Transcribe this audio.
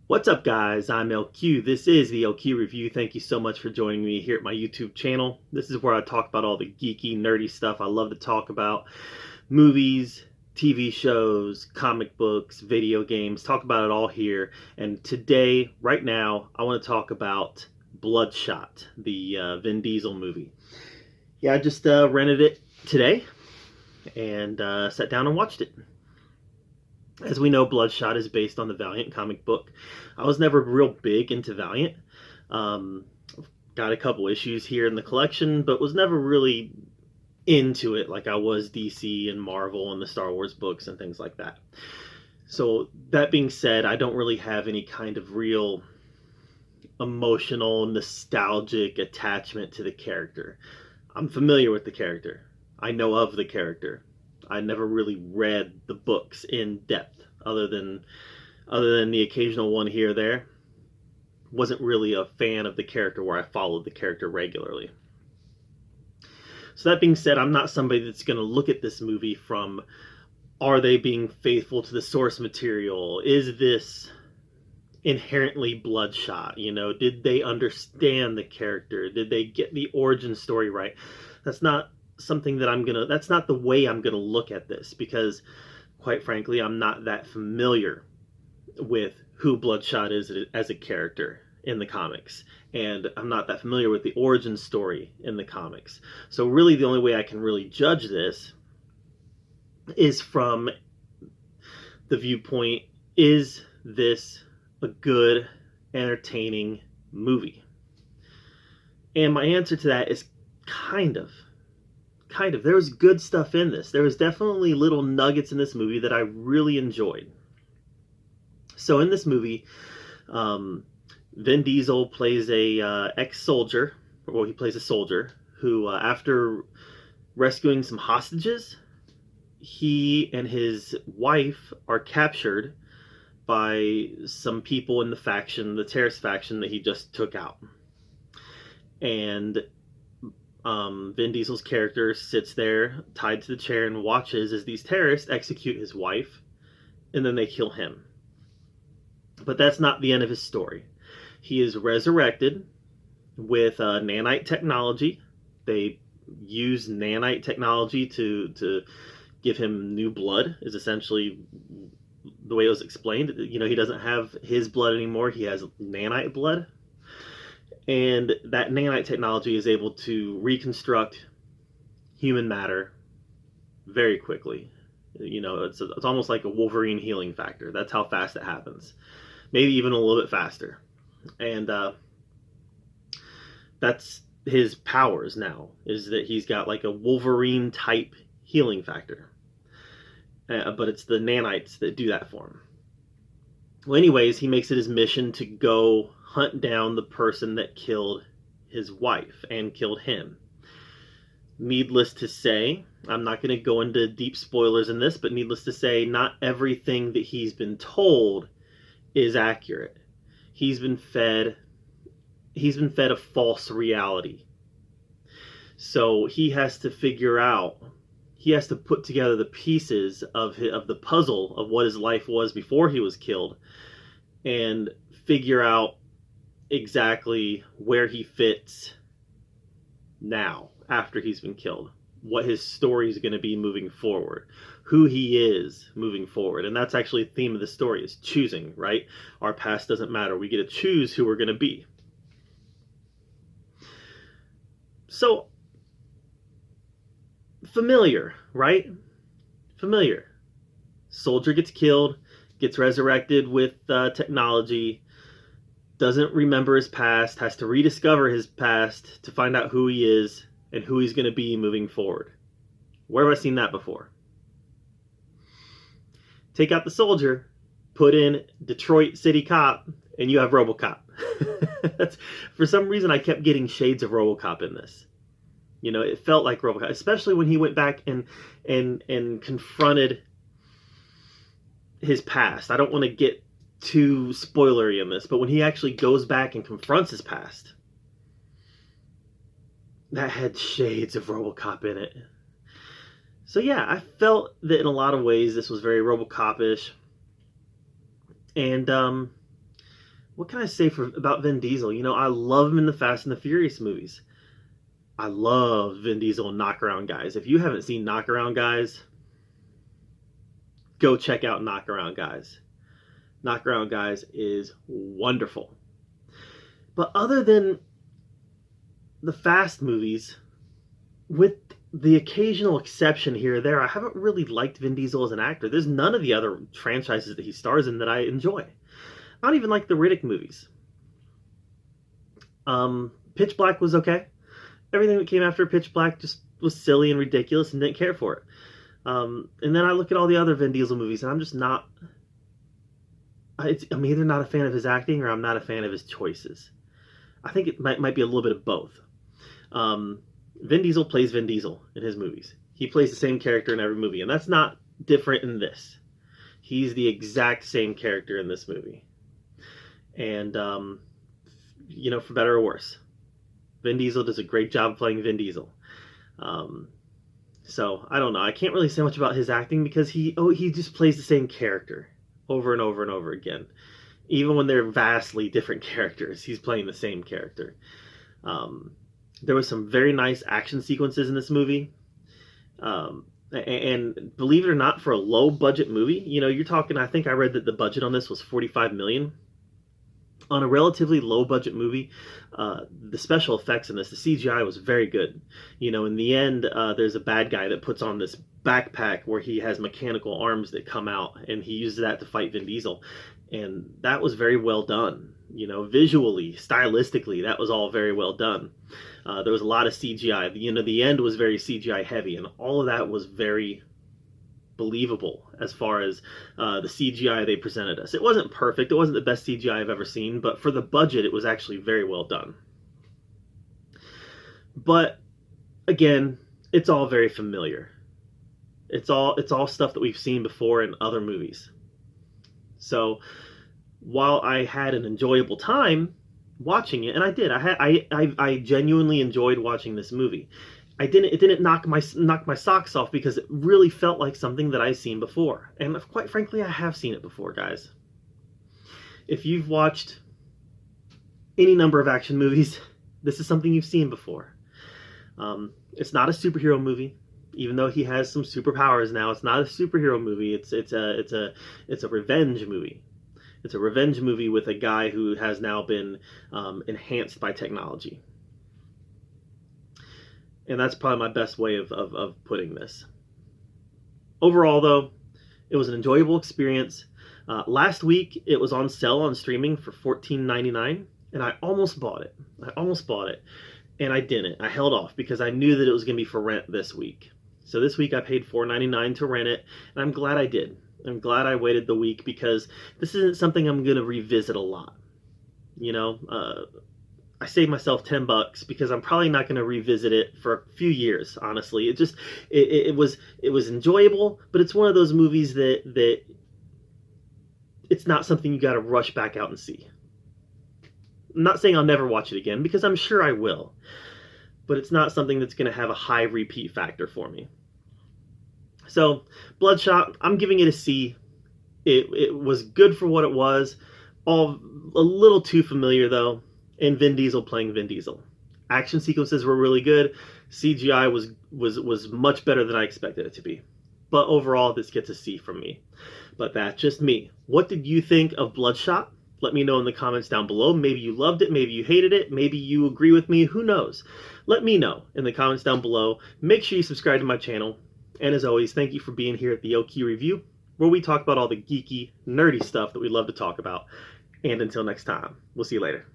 What's up, guys? I'm LQ. This is the LQ Review. Thank you so much for joining me here at my YouTube channel. This is where I talk about all the geeky, nerdy stuff I love to talk about. Movies, TV shows, comic books, video games. Talk about it all here. And today, right now, I want to talk about Bloodshot, the Vin Diesel movie. Yeah, I just rented it today and sat down and watched it. As we know, Bloodshot is based on the Valiant comic book. I was never real big into Valiant. Got a couple issues here in the collection, but was never really into it like I was DC and Marvel and the Star Wars books and things like that. So that being said, I don't really have any kind of real emotional, nostalgic attachment to the character. I'm familiar with the character. I know of the character. I never really read the books in depth, other than the occasional one here or there. Wasn't really a fan of the character where I followed the character regularly. So that being said, I'm not somebody that's going to look at this movie from, are they being faithful to the source material? Is this inherently Bloodshot? You know, did they understand the character? Did they get the origin story right? That's not something that that's not the way I'm gonna look at this, because quite frankly, I'm not that familiar with who Bloodshot is as a character in the comics, and I'm not that familiar with the origin story in the comics. So really the only way I can really judge this is from the viewpoint, is this a good, entertaining movie? And my answer to that is kind of. There was good stuff in this. There was definitely little nuggets in this movie that I really enjoyed. So in this movie, Vin Diesel plays a ex-soldier. Well, he plays a soldier who, after rescuing some hostages, he and his wife are captured by some people in the faction, the terrorist faction that he just took out. And Vin Diesel's character sits there tied to the chair and watches as these terrorists execute his wife, and then they kill him. But that's not the end of his story. He is resurrected with nanite technology. They use nanite technology to give him new blood, is essentially the way it was explained. You know, he doesn't have his blood anymore. He has nanite blood. And that nanite technology is able to reconstruct human matter very quickly. You know, it's almost like a Wolverine healing factor. That's how fast it happens. Maybe even a little bit faster. And that's his powers now, is that he's got like a Wolverine type healing factor. But it's the nanites that do that for him. Well, anyways, he makes it his mission to go hunt down the person that killed his wife and killed him. Needless to say, I'm not going to go into deep spoilers in this, but needless to say, not everything that he's been told is accurate. He's been fed a false reality. So he has to put together the pieces of the puzzle of what his life was before he was killed, and figure out exactly where he fits now after he's been killed, what his story is going to be moving forward, who he is moving forward. And that's actually the theme of the story, is choosing, right? Our past doesn't matter. We get to choose who we're going to be. So familiar, right? Familiar. Soldier gets killed, gets resurrected with technology, doesn't remember his past, has to rediscover his past to find out who he is and who he's going to be moving forward. Where have I seen that before? Take out the soldier, put in Detroit City Cop, and you have Robocop. For some reason, I kept getting shades of Robocop in this. You know, it felt like Robocop, especially when he went back and confronted his past. I don't want to get too spoilery in this, but when he actually goes back and confronts his past, that had shades of Robocop in it. So yeah, I felt that in a lot of ways this was very Robocop-ish. And what can I say about Vin Diesel? You know, I love him in the Fast and the Furious movies. I love Vin Diesel and Knockaround Guys. If you haven't seen Knockaround Guys, go check out Knockaround Guys. Knockaround Guys is wonderful. But other than the Fast movies, with the occasional exception here or there, I haven't really liked Vin Diesel as an actor. There's none of the other franchises that he stars in that I enjoy. I don't even like the Riddick movies. Pitch Black was okay. Everything that came after Pitch Black just was silly and ridiculous and didn't care for it. And then I look at all the other Vin Diesel movies and I'm just not... I'm either not a fan of his acting or I'm not a fan of his choices. I think it might be a little bit of both. Vin Diesel plays Vin Diesel in his movies. He plays the same character in every movie, and that's not different in this. He's the exact same character in this movie. And, you know, for better or worse, Vin Diesel does a great job playing Vin Diesel. So, I don't know. I can't really say much about his acting because he just plays the same character over and over and over again. Even when they're vastly different characters, he's playing the same character. There was some very nice action sequences in this movie. And believe it or not, for a low budget movie, you know, you're talking, I think I read that the budget on this was $45 million. On a relatively low budget movie, the special effects in this, the CGI was very good. You know, in the end, there's a bad guy that puts on this backpack where he has mechanical arms that come out, and he uses that to fight Vin Diesel. And that was very well done. You know, visually, stylistically, that was all very well done. There was a lot of CGI. You know, the end was very CGI heavy, and all of that was very believable as far as the CGI they presented us. It wasn't perfect. It wasn't the best CGI I've ever seen, but for the budget, it was actually very well done. But again, it's all very familiar. It's all stuff that we've seen before in other movies. So while I had an enjoyable time watching it, and I did, I genuinely enjoyed watching this movie. It didn't knock my socks off because it really felt like something that I've seen before. And quite frankly, I have seen it before, guys. If you've watched any number of action movies, this is something you've seen before. It's not a superhero movie, even though he has some superpowers now. It's not a superhero movie. It's a revenge movie. It's a revenge movie with a guy who has now been enhanced by technology. And that's probably my best way of putting this. Overall, though, it was an enjoyable experience. Last week, it was on sale on streaming for $14.99, and I almost bought it. And I didn't. I held off because I knew that it was going to be for rent this week. So this week, I paid $4.99 to rent it, and I'm glad I did. I'm glad I waited the week because this isn't something I'm going to revisit a lot. You know, I saved myself $10 because I'm probably not going to revisit it for a few years, honestly. It was enjoyable, but it's one of those movies that it's not something you got to rush back out and see. I'm not saying I'll never watch it again because I'm sure I will, but it's not something that's going to have a high repeat factor for me. So, Bloodshot, I'm giving it a C. It was good for what it was. A little too familiar, though. And Vin Diesel playing Vin Diesel. Action sequences were really good. CGI was much better than I expected it to be. But overall, this gets a C from me. But that's just me. What did you think of Bloodshot? Let me know in the comments down below. Maybe you loved it. Maybe you hated it. Maybe you agree with me. Who knows? Let me know in the comments down below. Make sure you subscribe to my channel. And as always, thank you for being here at the Oki Review, where we talk about all the geeky, nerdy stuff that we love to talk about. And until next time, we'll see you later.